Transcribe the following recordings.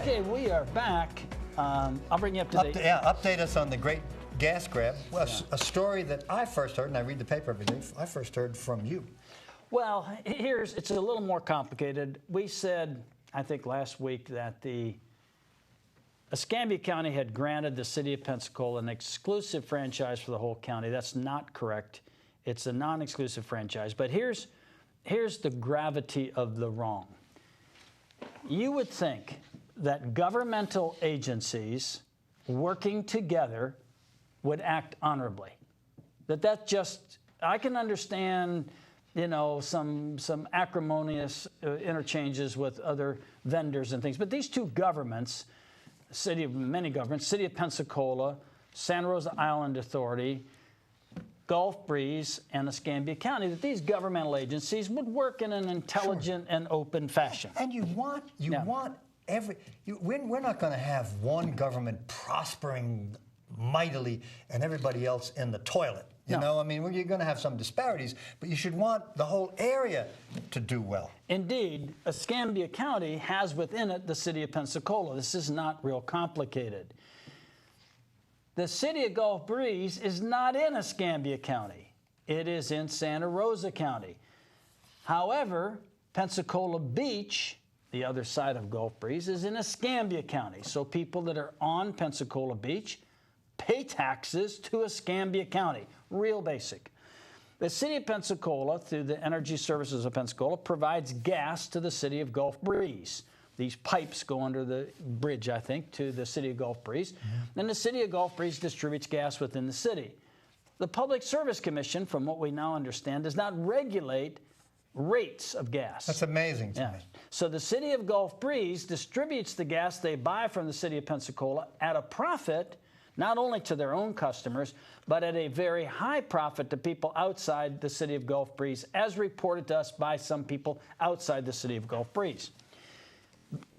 Okay, we are back. I'll bring you up to date. Update us on the great gas grab. Well, a story that I first heard, and I read the paper every day, I first heard from you. Well, it's a little more complicated. We said, I think last week, that the Escambia County had granted the city of Pensacola an exclusive franchise for the whole county. That's not correct. It's a non-exclusive franchise. But here's the gravity of the wrong. You would think that governmental agencies working together would act honorably. That just, I can understand, you know, some acrimonious interchanges with other vendors and things, but these two governments, many governments, City of Pensacola, Santa Rosa Island Authority, Gulf Breeze, and Escambia County, that these governmental agencies would work in an intelligent and open fashion. And we're not going to have one government prospering mightily and everybody else in the toilet. You know, I mean, you're going to have some disparities, but you should want the whole area to do well. Indeed, Escambia County has within it the City of Pensacola. This is not real complicated. The City of Gulf Breeze is not in Escambia County. It is in Santa Rosa County. However, Pensacola Beach, the other side of Gulf Breeze, is in Escambia County. So people that are on Pensacola Beach pay taxes to Escambia County. Real basic. The City of Pensacola, through the Energy Services of Pensacola, provides gas to the City of Gulf Breeze. These pipes go under the bridge, I think, to the City of Gulf Breeze. Then the City of Gulf Breeze distributes gas within the city. The Public Service Commission, from what we now understand, does not regulate rates of gas. That's amazing to me. So the City of Gulf Breeze distributes the gas they buy from the City of Pensacola at a profit, not only to their own customers, but at a very high profit to people outside the City of Gulf Breeze, as reported to us by some people outside the City of Gulf Breeze.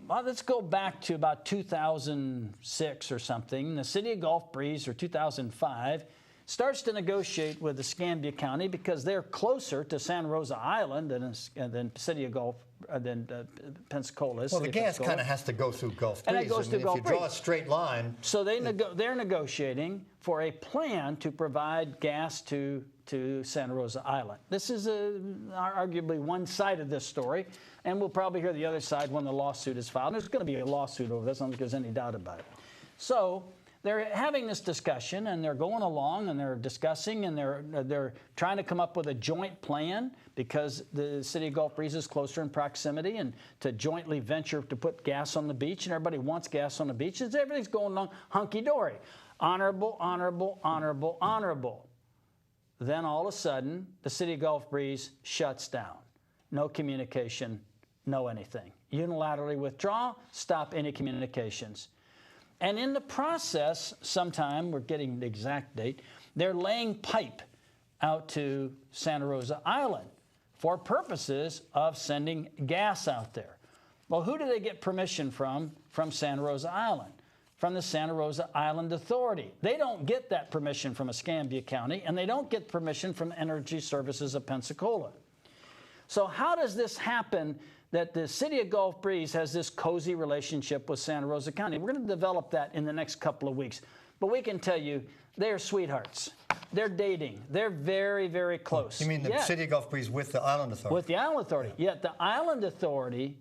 Well, let's go back to about 2006 or something. The City of Gulf Breeze, or 2005, starts to negotiate with Escambia County because they're closer to Santa Rosa Island than City of Gulf, than Pensacola is. Well, the gas kind of has to go through Gulf Breeze. And it goes through Gulf Breeze. If you draw a straight line. So they're negotiating for a plan to provide gas to Santa Rosa Island. This is arguably one side of this story, and we'll probably hear the other side when the lawsuit is filed. There's going to be a lawsuit over this. I don't think there's any doubt about it. So they're having this discussion, and they're going along, and they're discussing, and they're trying to come up with a joint plan because the City of Gulf Breeze is closer in proximity, and to jointly venture to put gas on the beach, and everybody wants gas on the beach, and everything's going along hunky-dory. Honorable, honorable, honorable, honorable. Then all of a sudden, the City of Gulf Breeze shuts down. No communication, no anything. Unilaterally withdraw, stop any communications. And in the process, sometime, we're getting the exact date, they're laying pipe out to Santa Rosa Island for purposes of sending gas out there. Well, who do they get permission from Santa Rosa Island? From the Santa Rosa Island Authority. They don't get that permission from Escambia County, and they don't get permission from Energy Services of Pensacola. So how does this happen that the City of Gulf Breeze has this cozy relationship with Santa Rosa County? We're going to develop that in the next couple of weeks. But we can tell you, they're sweethearts. They're dating. They're very, very close. You mean the City of Gulf Breeze with the Island Authority? With the Island Authority. Yeah. Yet the Island Authority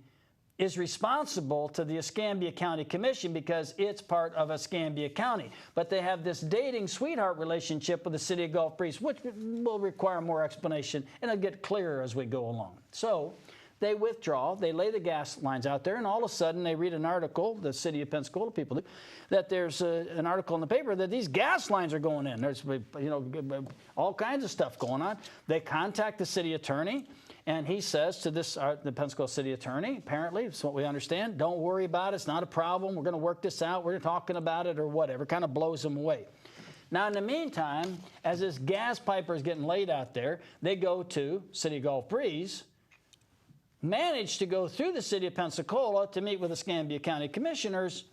is responsible to the Escambia County Commission because it's part of Escambia County. But they have this dating sweetheart relationship with the City of Gulf Breeze, which will require more explanation, and it'll get clearer as we go along. So they withdraw, they lay the gas lines out there, and all of a sudden they read an article, the City of Pensacola people do, that there's an article in the paper that these gas lines are going in. There's all kinds of stuff going on. They contact the city attorney, and he says to the Pensacola city attorney, apparently, it's what we understand, don't worry about it, it's not a problem, we're going to work this out, we're talking about it or whatever, kind of blows them away. Now, in the meantime, as this gas pipe is getting laid out there, they go to City of Gulf Breeze, manage to go through the City of Pensacola to meet with the Escambia County Commissioners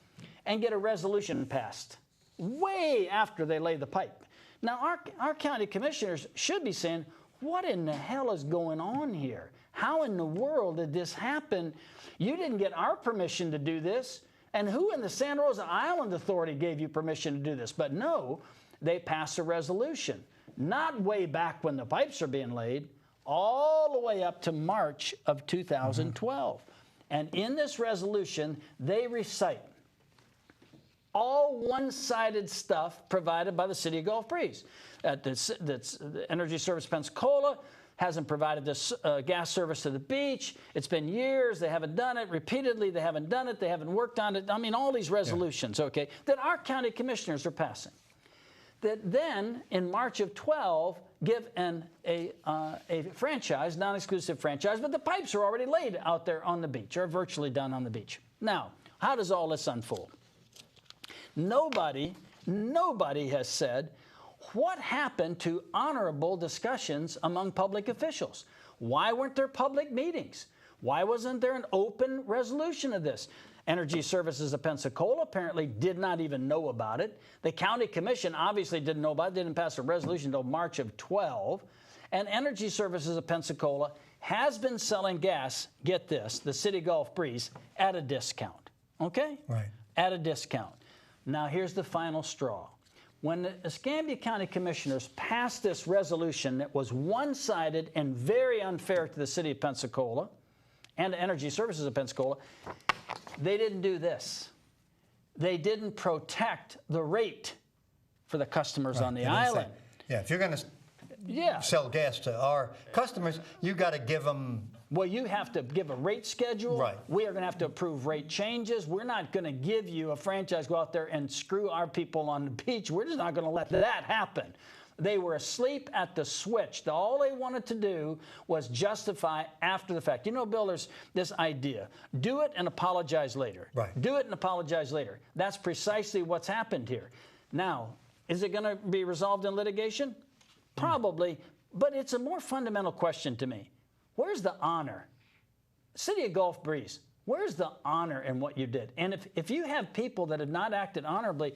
and get a resolution passed way after they lay the pipe. Now, our county commissioners should be saying, what in the hell is going on here? How in the world did this happen? You didn't get our permission to do this. And who in the Santa Rosa Island Authority gave you permission to do this? But no, they passed a resolution, not way back when the pipes are being laid, all the way up to March of 2012. And in this resolution, they recite all one-sided stuff provided by the city of Gulf Breeze. That's the Energy Services of Pensacola hasn't provided this gas service to the beach. It's been years. They haven't done it. Repeatedly, they haven't done it. They haven't worked on it. I mean, all these resolutions, okay, that our county commissioners are passing. That then, in March of 12, give a franchise, non-exclusive franchise, but the pipes are already laid out there on the beach, or virtually done on the beach. Now, how does all this unfold? Nobody has said, what happened to honorable discussions among public officials? Why weren't there public meetings? Why wasn't there an open resolution of this? Energy Services of Pensacola apparently did not even know about it. The county commission obviously didn't know about it, didn't pass a resolution until March of 12. And Energy Services of Pensacola has been selling gas, get this, the city Gulf Breeze, at a discount, okay? Right. At a discount. Now here's the final straw. When the Escambia County Commissioners passed this resolution that was one-sided and very unfair to the city of Pensacola and Energy Services of Pensacola, they didn't do this. They didn't protect the rate for the customers on the island. Yeah, if you're going to sell gas to our customers, you got to give them. Well, you have to give a rate schedule. Right. We are going to have to approve rate changes. We're not going to give you a franchise, go out there and screw our people on the beach. We're just not going to let that happen. They were asleep at the switch. All they wanted to do was justify after the fact. You know, Bill, there's this idea. Do it and apologize later. Right. Do it and apologize later. That's precisely what's happened here. Now, is it going to be resolved in litigation? Probably, but it's a more fundamental question to me. Where's the honor? City of Gulf Breeze, where's the honor in what you did? And if you have people that have not acted honorably,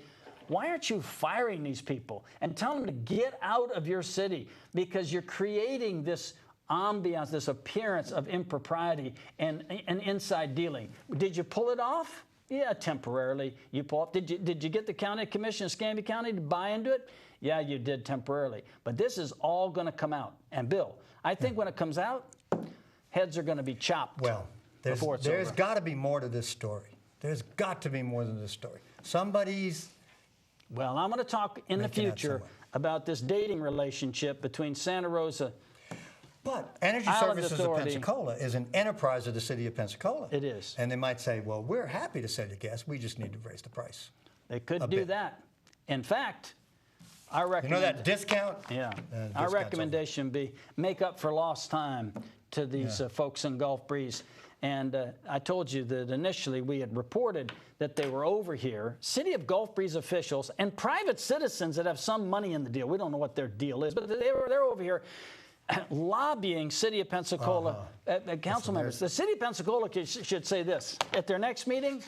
why aren't you firing these people and telling them to get out of your city? Because you're creating this ambiance, this appearance of impropriety and inside dealing. Did you pull it off? Yeah, temporarily you pull off. Did you get the county commission, Escambia County, to buy into it? Yeah, you did temporarily. But this is all going to come out. And Bill, I think when it comes out, heads are going to be chopped. Well, there's got to be more to this story. There's got to be more than this story. Somebody's. Well, I'm going to talk in the future about this dating relationship between Santa Rosa. But Energy Services of Pensacola is an enterprise of the city of Pensacola. It is. And they might say, well, we're happy to sell you gas. We just need to raise the price. They could do that. In fact, our recommendation. You know that discount? Yeah. Our recommendation would be make up for lost time to these folks in Gulf Breeze. And I told you that initially we had reported that they were over here, City of Gulf Breeze officials and private citizens that have some money in the deal. We don't know what their deal is, but they're over here lobbying City of Pensacola council members. The City of Pensacola should say this. At their next meeting,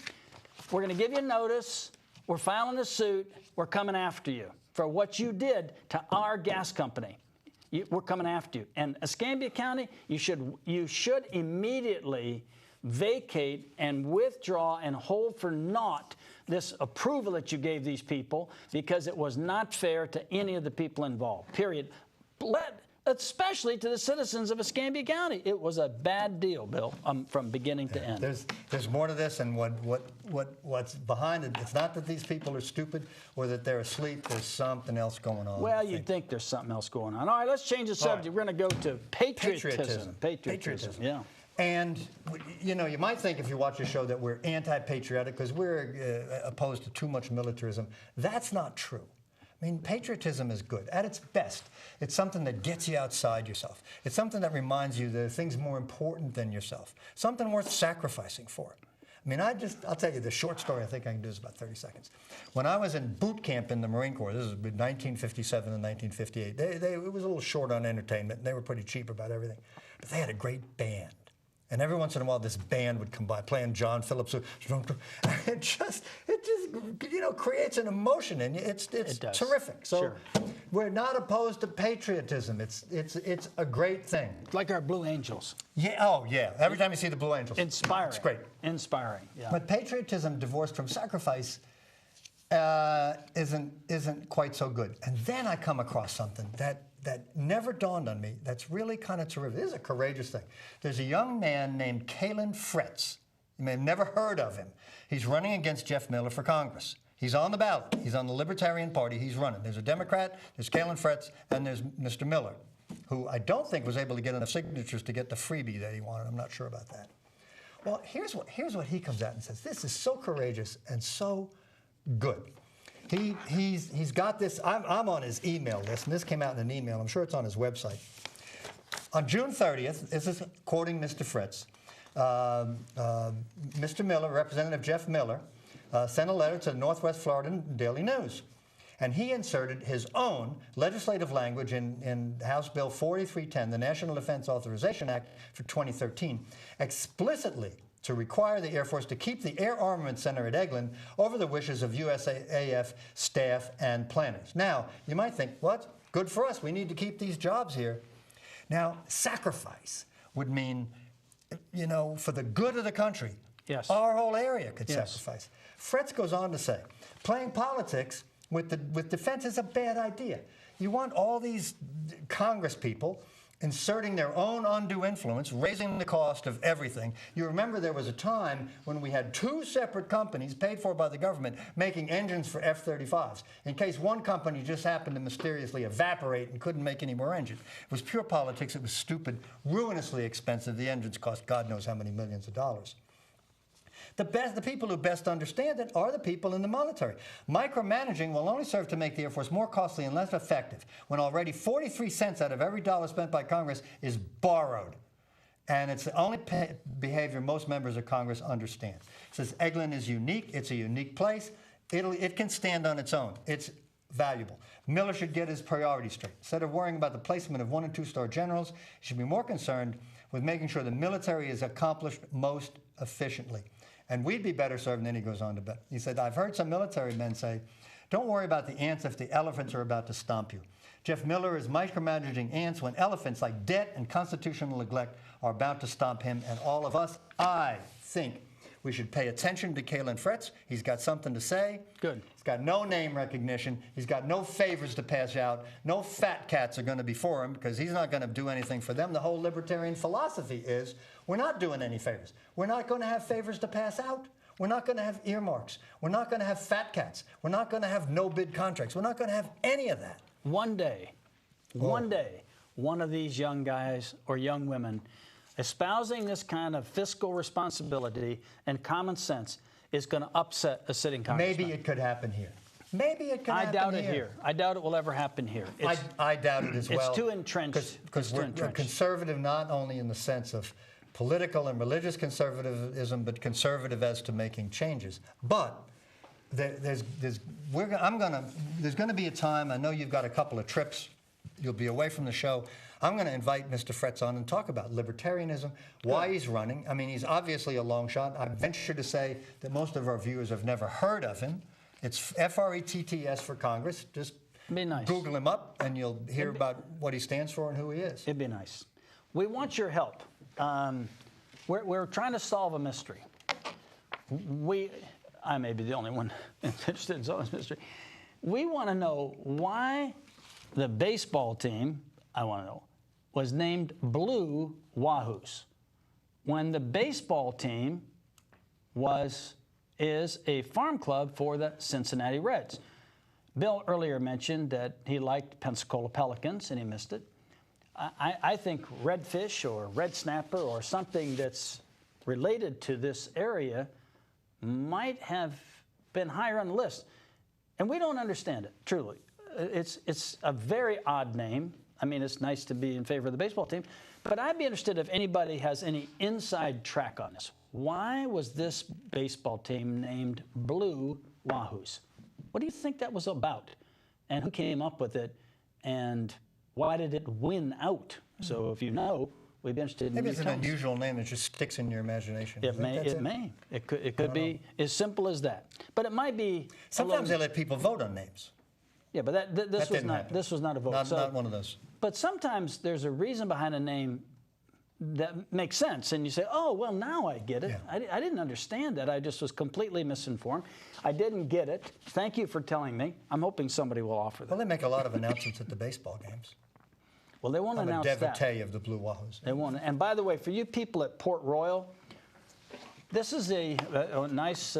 we're going to give you notice. We're filing a suit. We're coming after you for what you did to our gas company. We're coming after you. And Escambia County, you should immediately vacate and withdraw and hold for naught this approval that you gave these people because it was not fair to any of the people involved, period. Especially to the citizens of Escambia County. It was a bad deal, Bill, from beginning to end. There's more to this, and what's behind it. It's not that these people are stupid or that they're asleep. There's something else going on. Well, you'd think there's something else going on. All right, let's change the subject. We're going to go to patriotism. Patriotism. Yeah. And, you know, you might think if you watch the show that we're anti-patriotic because we're opposed to too much militarism. That's not true. I mean, patriotism is good. At its best, it's something that gets you outside yourself. It's something that reminds you there are things more important than yourself, something worth sacrificing for. I mean, I'll tell you the short story I think I can do is about 30 seconds. When I was in boot camp in the Marine Corps, this was 1957 and 1958, it was a little short on entertainment, and they were pretty cheap about everything. But they had a great band. And every once in a while, this band would come by playing John Phillips. It just you know, creates an emotion in you. It's terrific. So We're not opposed to patriotism. It's a great thing. Like our Blue Angels. Yeah. Oh, yeah. Every time you see the Blue Angels, Inspiring. it's great. Inspiring. Yeah. But patriotism divorced from sacrifice isn't quite so good. And then I come across something that never dawned on me. That's really kind of terrific. This is a courageous thing. There's a young man named Kalen Fretz. You may have never heard of him. He's running against Jeff Miller for Congress. He's on the ballot. He's on the Libertarian Party. He's running. There's a Democrat, there's Kalen Fretz, and there's Mr. Miller, who I don't think was able to get enough signatures to get the freebie that he wanted. I'm not sure about that. Well, here's what he comes out and says. This is so courageous and so good. He's got this. I'm on his email list, and this came out in an email. I'm sure it's on his website. On June 30th, this is quoting Mr. Fretz, Mr. Miller, Representative Jeff Miller, sent a letter to the Northwest Florida Daily News. And he inserted his own legislative language in House Bill 4310, the National Defense Authorization Act for 2013, explicitly to require the Air Force to keep the Air Armament Center at Eglin over the wishes of USAF staff and planners. Now, you might think, what? Good for us. We need to keep these jobs here. Now, sacrifice would mean, you know, for the good of the country, yes, our whole area could sacrifice. Fretz goes on to say, playing politics with defense is a bad idea. You want all these Congress people inserting their own undue influence, raising the cost of everything. You remember there was a time when we had two separate companies paid for by the government making engines for F-35s in case one company just happened to mysteriously evaporate and couldn't make any more engines. It was pure politics. It was stupid, ruinously expensive. The engines cost God knows how many millions of dollars. The people who best understand it are the people in the military. Micromanaging will only serve to make the Air Force more costly and less effective when already 43 cents out of every dollar spent by Congress is borrowed. And it's the only behavior most members of Congress understand. It says Eglin is unique. It's a unique place. It can stand on its own. It's valuable. Miller should get his priorities straight. Instead of worrying about the placement of 1- and 2-star generals, he should be more concerned with making sure the military is accomplished most efficiently. And we'd be better served, and then he goes on to bet. He said, I've heard some military men say, don't worry about the ants if the elephants are about to stomp you. Jeff Miller is micromanaging ants when elephants like debt and constitutional neglect are about to stomp him and all of us. I think we should pay attention to Kalen Fretz. He's got something to say. Good. He's got no name recognition. He's got no favors to pass out. No fat cats are going to be for him because he's not going to do anything for them. The whole libertarian philosophy is we're not doing any favors. We're not going to have favors to pass out. We're not going to have earmarks. We're not going to have fat cats. We're not going to have no-bid contracts. We're not going to have any of that. One day, one of these young guys or young women espousing this kind of fiscal responsibility and common sense is going to upset a sitting congressman. Maybe it could happen here. Maybe it could happen here. I doubt it here. I doubt it will ever happen here. I doubt it as well. It's too entrenched. Because we're conservative not only in the sense of political and religious conservatism, but conservative as to making changes. But there's going to be a time, I know you've got a couple of trips, you'll be away from the show. I'm going to invite Mr. Fretz on and talk about libertarianism, why he's running. I mean, he's obviously a long shot. I venture to say that most of our viewers have never heard of him. It's F-R-E-T-T-S for Congress. Just Google him up, and you'll hear about what he stands for and who he is. It'd be nice. We want your help. We're trying to solve a mystery. I may be the only one interested in solving this mystery. We want to know why the baseball team, was named Blue Wahoos when the baseball team is a farm club for the Cincinnati Reds. Bill earlier mentioned that he liked Pensacola Pelicans, and he missed it. I think redfish or red snapper or something that's related to this area might have been higher on the list. And we don't understand it, truly. It's a very odd name. I mean, it's nice to be in favor of the baseball team, but I'd be interested if anybody has any inside track on this. Why was this baseball team named Blue Wahoos? What do you think that was about? And who came up with it? And why did it win out? So if you know, we'd be interested in maybe it's an unusual name that just sticks in your imagination. It may. It could be as simple as that. But it might be. Sometimes they let people vote on names. Yeah, but this was not a vote. Not one of those. But sometimes there's a reason behind a name that makes sense, and you say, oh, well, now I get it. Yeah. I didn't understand that. I just was completely misinformed. I didn't get it. Thank you for telling me. I'm hoping somebody will offer that. Well, they make a lot of announcements at the baseball games. Well, they won't announce that. I'm a devotee of the Blue Wahoos. They won't. And by the way, for you people at Port Royal, this is a nice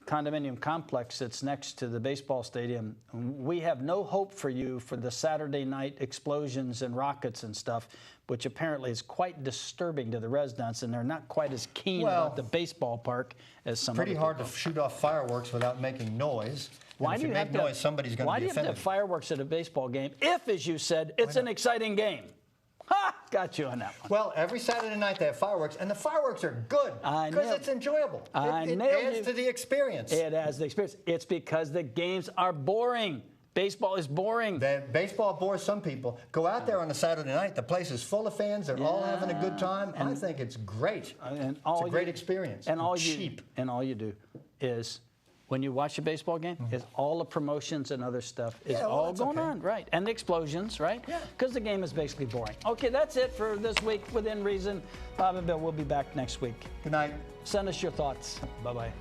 condominium complex that's next to the baseball stadium. We have no hope for you for the Saturday night explosions and rockets and stuff, which apparently is quite disturbing to the residents, and they're not quite as keen about the baseball park as some. Pretty hard to shoot off fireworks without making noise. Why and do if you make have to noise, somebody's going to be Why do you have to offended. have fireworks at a baseball game if, as you said, it's an exciting game? Ha! Got you on that one. Well, every Saturday night they have fireworks, and the fireworks are good because it's enjoyable. It adds to the experience. It adds to the experience. It's because the games are boring. Baseball is boring. Baseball bores some people. Go out there on a Saturday night. The place is full of fans. They're all having a good time. I think it's great. It's a great experience. And cheap. And all you do is, when you watch a baseball game, is all the promotions and other stuff is all going on, right? And the explosions, right? Yeah. Because the game is basically boring. Okay, that's it for this week Within Reason. Bob and Bill will be back next week. Good night. Send us your thoughts. Bye-bye.